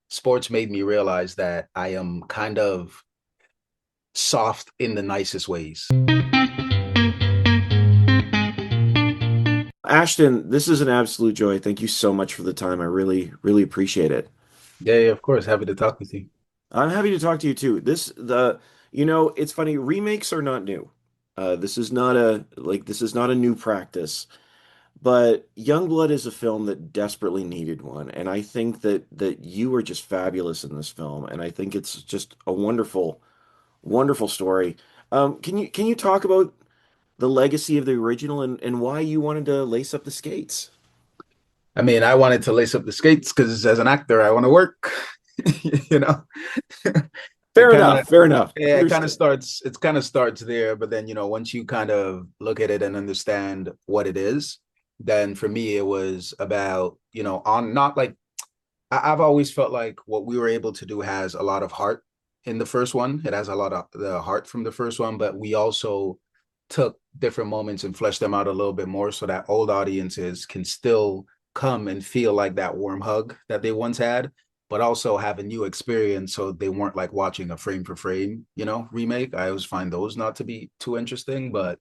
sports made me realize that I am kind of soft in the nicest ways. Ashton, this is an absolute joy. Thank you so much for the time. I really, really appreciate it. Yeah, yeah, of course. Happy to talk with you. I'm happy to talk to you too. It's funny, remakes are not new. This is not a new practice, but Youngblood is a film that desperately needed one, and I think that you are just fabulous in this film, and I think it's just a wonderful, wonderful story. Can you talk about the legacy of the original and why you wanted to lace up the skates? I mean, I wanted to lace up the skates because as an actor, I want to work. you know, it Fair kind of enough, fair enough. yeah, Understood. it kind of starts there, but then once you kind of look at it and understand what it is, then for me it was about, on not like I've always felt like what we were able to do has a lot of heart in the first one. It has a lot of the heart from the first one, but we also took different moments and fleshed them out a little bit more so that old audiences can still come and feel like that warm hug that they once had, but also have a new experience so they weren't like watching a frame for frame, remake. I always find those not to be too interesting, but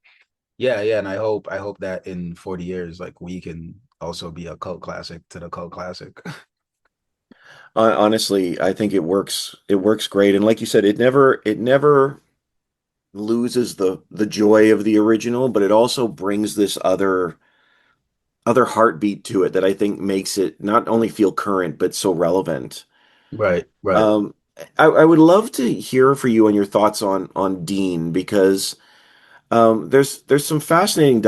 yeah, yeah, and I hope that in 40 years like we can also be a cult classic to the cult classic. Honestly, I think it works. It works great, and like you said, it never loses the joy of the original, but it also brings this other heartbeat to it that I think makes it not only feel current but so relevant. Right, right. Um, I would love to hear for you on your thoughts on Dean because there's some fascinating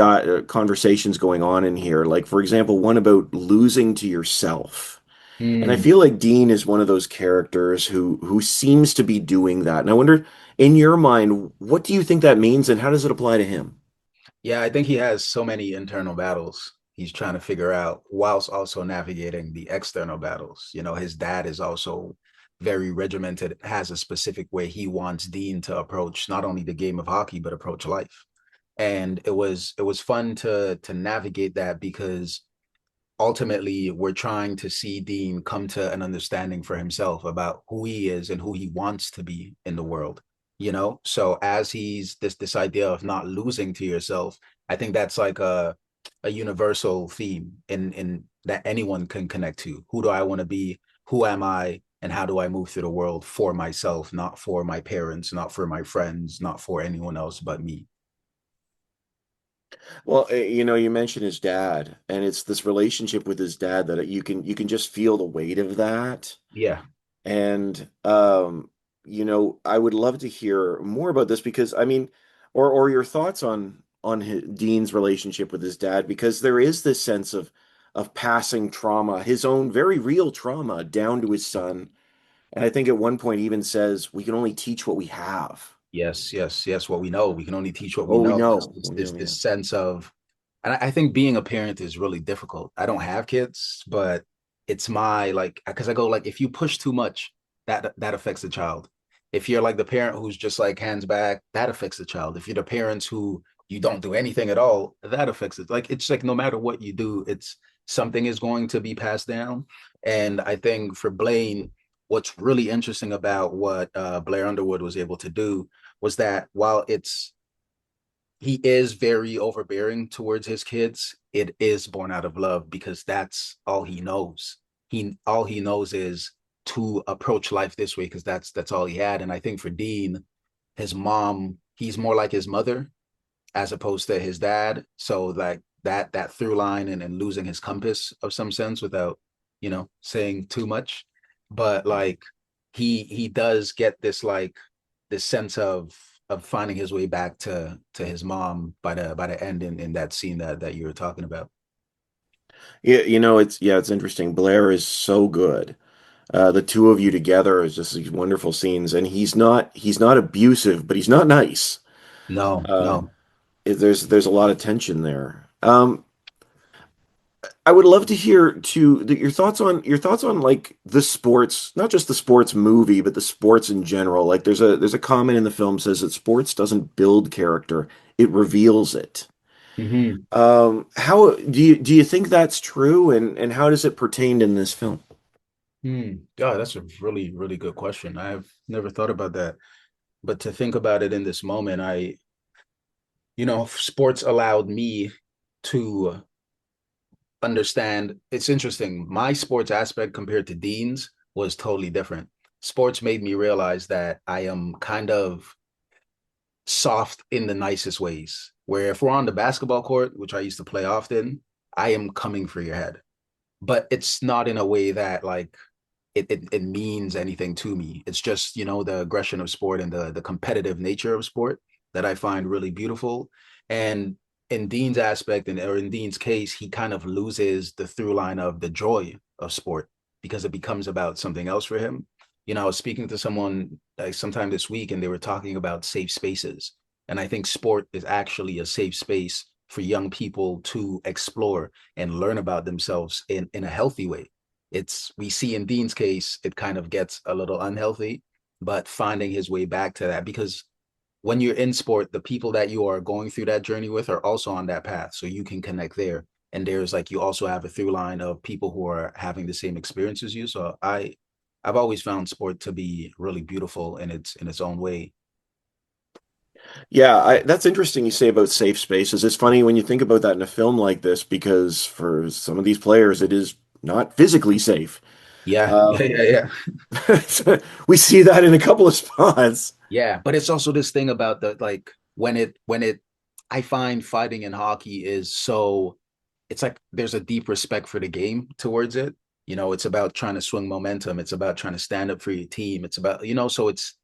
conversations going on in here. Like for example, one about losing to yourself. And I Mm. feel like Dean is one of those characters who seems to be doing that. And I wonder, in your mind, what do you think that means, and how does it apply to him? Yeah, I think he has so many internal battles he's trying to figure out whilst also navigating the external battles. His dad is also very regimented, has a specific way he wants Dean to approach not only the game of hockey, but approach life. And it was fun to navigate that because ultimately we're trying to see Dean come to an understanding for himself about who he is and who he wants to be in the world. So as he's this idea of not losing to yourself, I think that's like a universal theme in that anyone can connect to. Who do I want to be? Who am I? And how do I move through the world for myself, not for my parents, not for my friends, not for anyone else but me? Well, you mentioned his dad, and it's this relationship with his dad that you can just feel the weight of that. Yeah. And I would love to hear more about this because I mean, or your thoughts on Dean's relationship with his dad, because there is this sense of passing trauma, his own very real trauma, down to his son. And I think at one point he even says, "We can only teach what we have." Yes, yes, yes. What we know, we can only teach what we Oh, we know. This know, this we this, know, this yeah. sense of, and I think being a parent is really difficult. I don't have kids, but it's my like because I go like if you push too much, that affects the child. If you're like the parent who's just like hands back, that affects the child. If you're the parents who you don't do anything at all, that affects it. Like it's like no matter what you do, it's something is going to be passed down. And I think for Blaine, what's really interesting about what Blair Underwood was able to do was that while he is very overbearing towards his kids, it is born out of love because that's all he knows. All he knows is to approach life this way because that's all he had. And I think for Dean, his mom, he's more like his mother as opposed to his dad. So like that through line and losing his compass of some sense without, saying too much. But like he does get this like this sense of finding his way back to his mom by the end in that scene that you were talking about. Yeah, it's interesting. Blair is so good. The two of you together is just these wonderful scenes, and he's not abusive, but he's not nice. No, Uh, no. there's a lot of tension there. I would love to hear too your thoughts on like the sports, not just the sports movie, but the sports in general. Like there's a comment in the film says that sports doesn't build character, it reveals it. Mm-hmm. How do you think that's true, and how does it pertain in this film? God, that's a really, really good question. I have never thought about that. But to think about it in this moment, sports allowed me to understand. It's interesting. My sports aspect compared to Dean's was totally different. Sports made me realize that I am kind of soft in the nicest ways. Where if we're on the basketball court, which I used to play often, I am coming for your head. But it's not in a way that like it means anything to me. It's just, the aggression of sport and the competitive nature of sport that I find really beautiful. And in Dean's aspect, or in Dean's case, he kind of loses the through line of the joy of sport because it becomes about something else for him. I was speaking to someone like sometime this week, and they were talking about safe spaces. And I think sport is actually a safe space for young people to explore and learn about themselves in a healthy way. We see in Dean's case, it kind of gets a little unhealthy, but finding his way back to that, because when you're in sport, the people that you are going through that journey with are also on that path. So you can connect there. And there's like, you also have a through line of people who are having the same experience as you. So I've always found sport to be really beautiful in its own way. Yeah, that's interesting you say about safe spaces. It's funny when you think about that in a film like this because for some of these players, it is not physically safe. Yeah, yeah, Um, yeah, yeah. we see that in a couple of spots. Yeah, but it's also this thing about the like when it I find fighting in hockey is so it's like there's a deep respect for the game towards it. It's about trying to swing momentum. It's about trying to stand up for your team. It's about, so it's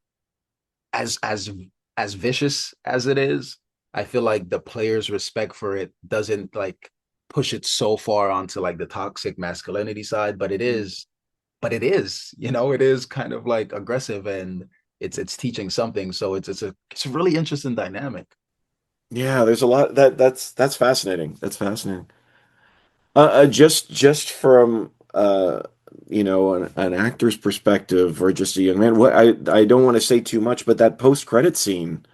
as as as vicious as it is. I feel like the players' respect for it doesn't like push it so far onto like the toxic masculinity side, but it is kind of like aggressive, and it's teaching something. So it's a really interesting dynamic. Yeah, there's a lot that's fascinating. That's fascinating. Just from an actor's perspective or just a young man, what I don't want to say too much, but that post-credit scene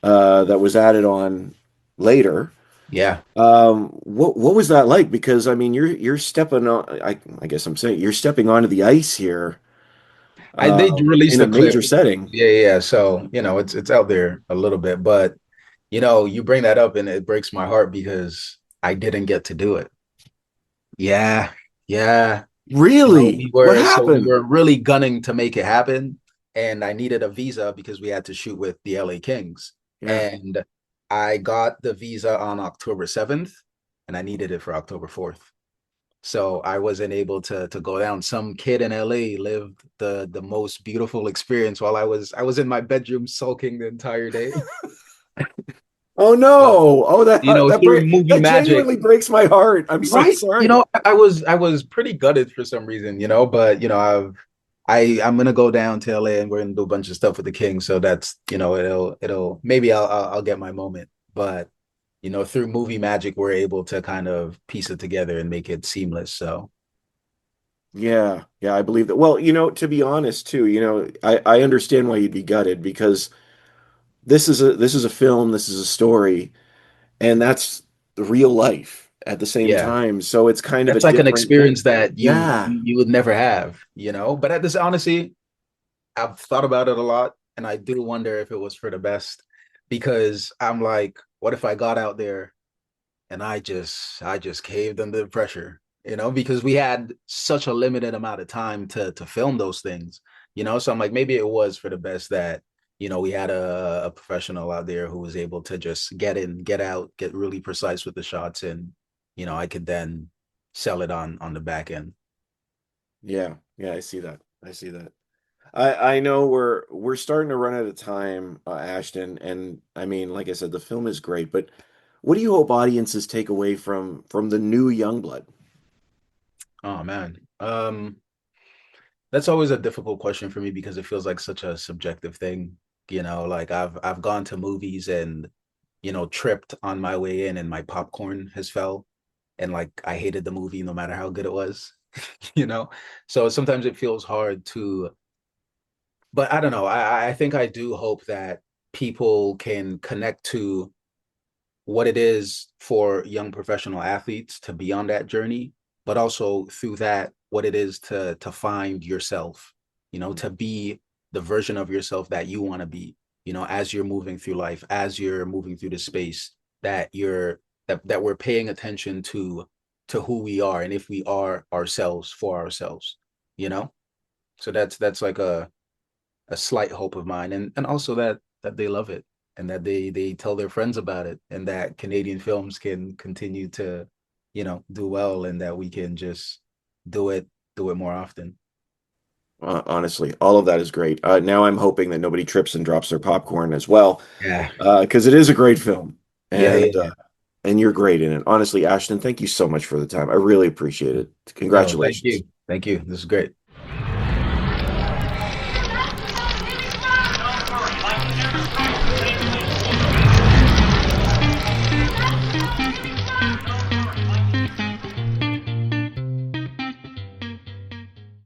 that was added on later. Yeah. What was that like? Because I mean, you're stepping on. I guess I'm saying you're stepping onto the ice here They released in a a clip. major setting. Yeah, yeah, yeah. So, it's out there a little bit, but you bring that up and it breaks my heart because I didn't get to do it. Yeah, yeah. Really? We What were so we happened? were really gunning to make it happen, and I needed a visa because we had to shoot with the LA Kings. Yeah. And I got the visa on October 7th, and I needed it for October 4th. So I wasn't able to go down. Some kid in LA lived the most beautiful experience while I was in my bedroom sulking the entire day. Oh But no! Oh, through movie that magic, genuinely breaks my heart. I'm so right? sorry. I was pretty gutted for some reason, but I'm gonna go down to LA and we're gonna do a bunch of stuff with the King. So that's it'll maybe I'll get my moment. But through movie magic, we're able to kind of piece it together and make it seamless. So Yeah, yeah, I believe that. Well, to be honest too, I understand why you'd be gutted because this is a film, this is a story, and that's real life at the same yeah, time. So it's kind of a that's like an different thing. experience that you Yeah. you would never have. But at this, honestly, I've thought about it a lot, and I do wonder if it was for the best because I'm like, what if I got out there and I just caved under the pressure, because we had such a limited amount of time to film those things. So I'm like, maybe it was for the best that we had a professional out there who was able to just get in, get out, get really precise with the shots, and I could then sell it on the back end. Yeah, yeah, I see that. I see that. I know we're starting to run out of time, Ashton, and I mean, like I said, the film is great, but what do you hope audiences take away from the new Youngblood? Oh man. That's always a difficult question for me because it feels like such a subjective thing. Like I've gone to movies and tripped on my way in and my popcorn has fell, and like I hated the movie no matter how good it was. you know. So sometimes it feels hard to, but I don't know. I think I do hope that people can connect to what it is for young professional athletes to be on that journey, but also through that, what it is to find yourself, to be the version of yourself that you want to be, as you're moving through life, as you're moving through the space, that we're paying attention to who we are and if we are ourselves for ourselves, you know? So that's like a slight hope of mine. And also that they love it and that they tell their friends about it and that Canadian films can continue to, do well and that we can just do it do it more often. Honestly, all of that is great. Now I'm hoping that nobody trips and drops their popcorn as well, Yeah. because it is a great film, Yeah, yeah, yeah. and you're great in it. Honestly, Ashton, thank you so much for the time. I really appreciate it. No, thank Congratulations. you. Thank you. This is great.